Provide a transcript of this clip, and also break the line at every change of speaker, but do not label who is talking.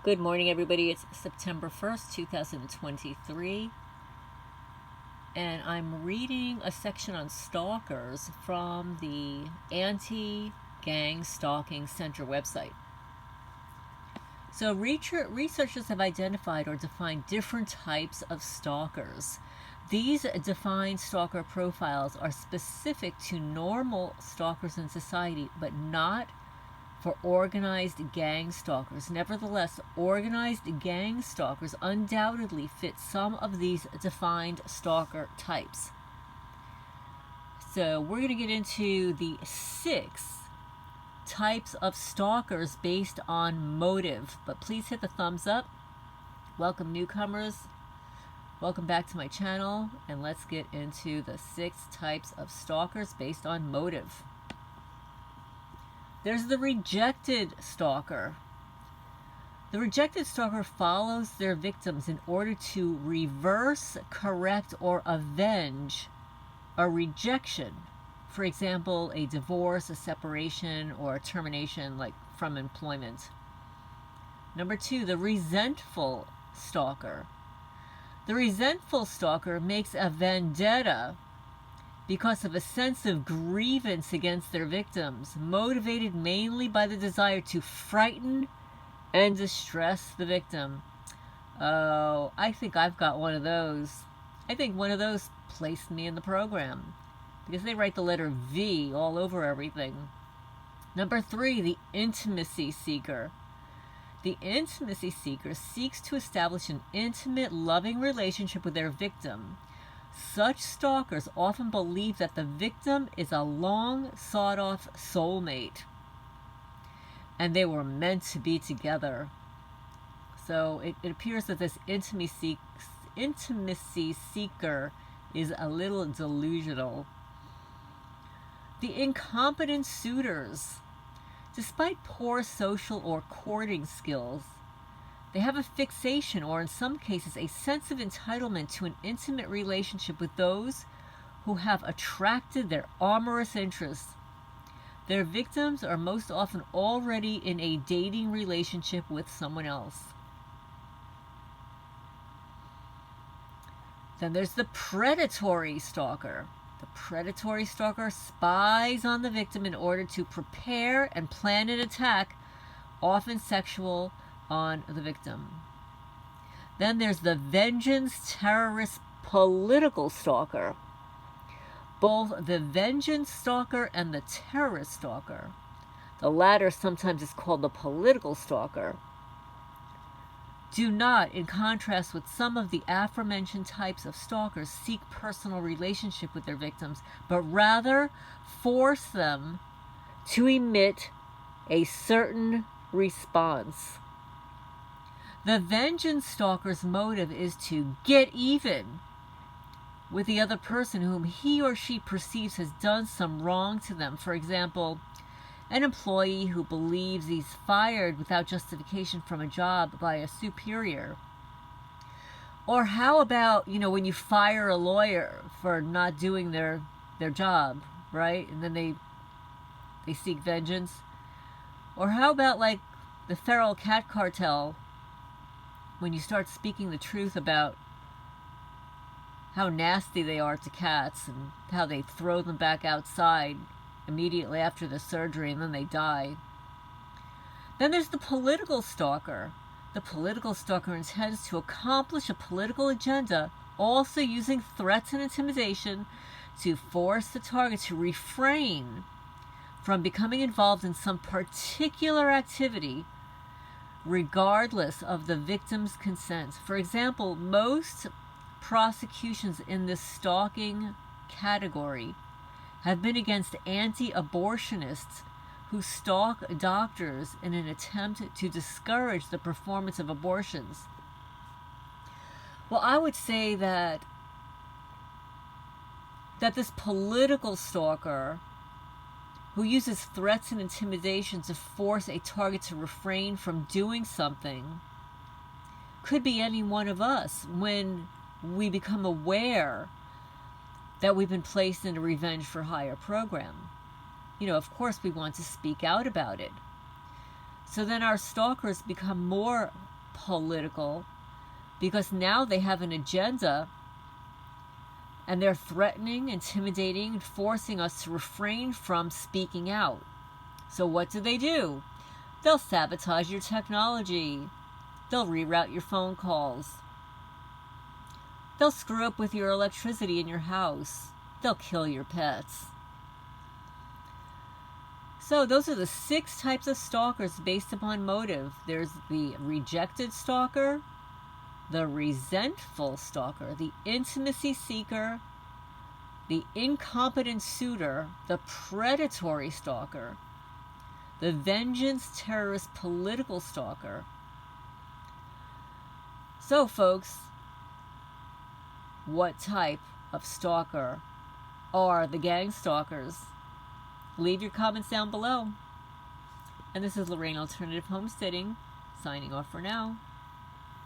Good morning, everybody. It's September 1st, 2023, and I'm reading a section on stalkers from the Anti-Gang Stalking Center website. So researchers have identified or defined different types of stalkers. These defined stalker profiles are specific to normal stalkers in society, but not for organized gang stalkers. Nevertheless, organized gang stalkers undoubtedly fit some of these defined stalker types. So we're going to get into the 6 types of stalkers based on motive. But please hit the thumbs up. Welcome newcomers. Welcome back to my channel. And let's get into the 6 types of stalkers based on motive. There's the rejected stalker. The rejected stalker follows their victims in order to reverse, correct, or avenge a rejection. For example, a divorce, a separation, or a termination, like from employment. Number 2, the resentful stalker. The resentful stalker makes a vendetta because of a sense of grievance against their victims, motivated mainly by the desire to frighten and distress the victim. Oh, I think I've got one of those. I think one of those placed me in the program because they write the letter V all over everything. Number 3, the intimacy seeker. The intimacy seeker seeks to establish an intimate, loving relationship with their victim. Such stalkers often believe that the victim is a long sought-off soulmate and they were meant to be together. So it appears that this intimacy seeker is a little delusional. The incompetent suitors. Despite poor social or courting skills, they have a fixation, or in some cases, a sense of entitlement to an intimate relationship with those who have attracted their amorous interests. Their victims are most often already in a dating relationship with someone else. Then there's the predatory stalker. The predatory stalker spies on the victim in order to prepare and plan an attack, often sexual, on the victim. Then there's the vengeance terrorist political stalker. Both the vengeance stalker and the terrorist stalker, the latter sometimes is called the political stalker, do not, in contrast with some of the aforementioned types of stalkers, seek personal relationship with their victims, but rather force them to emit a certain response. The vengeance stalker's motive is to get even with the other person whom he or she perceives has done some wrong to them. For example, an employee who believes he's fired without justification from a job by a superior. Or how about, when you fire a lawyer for not doing their job, right? And then they seek vengeance. Or how about like the feral cat cartel, when you start speaking the truth about how nasty they are to cats and how they throw them back outside immediately after the surgery and then they die. Then there's the political stalker. The political stalker intends to accomplish a political agenda, also using threats and intimidation to force the target to refrain from becoming involved in some particular activity regardless of the victim's consent. For example, most prosecutions in this stalking category have been against anti-abortionists who stalk doctors in an attempt to discourage the performance of abortions. Well, I would say that this political stalker who uses threats and intimidation to force a target to refrain from doing something could be any one of us when we become aware that we've been placed in a revenge for hire program. Of course we want to speak out about it. So then our stalkers become more political, because now they have an agenda and they're threatening, intimidating, and forcing us to refrain from speaking out. So what do? They'll sabotage your technology. They'll reroute your phone calls. They'll screw up with your electricity in your house. They'll kill your pets. So those are the 6 types of stalkers based upon motive. There's the rejected stalker, the resentful stalker, the intimacy seeker, the incompetent suitor, the predatory stalker, the vengeance terrorist political stalker. So folks, what type of stalker are the gang stalkers? Leave your comments down below. And this is Lorraine Alternative Homesteading, signing off for now.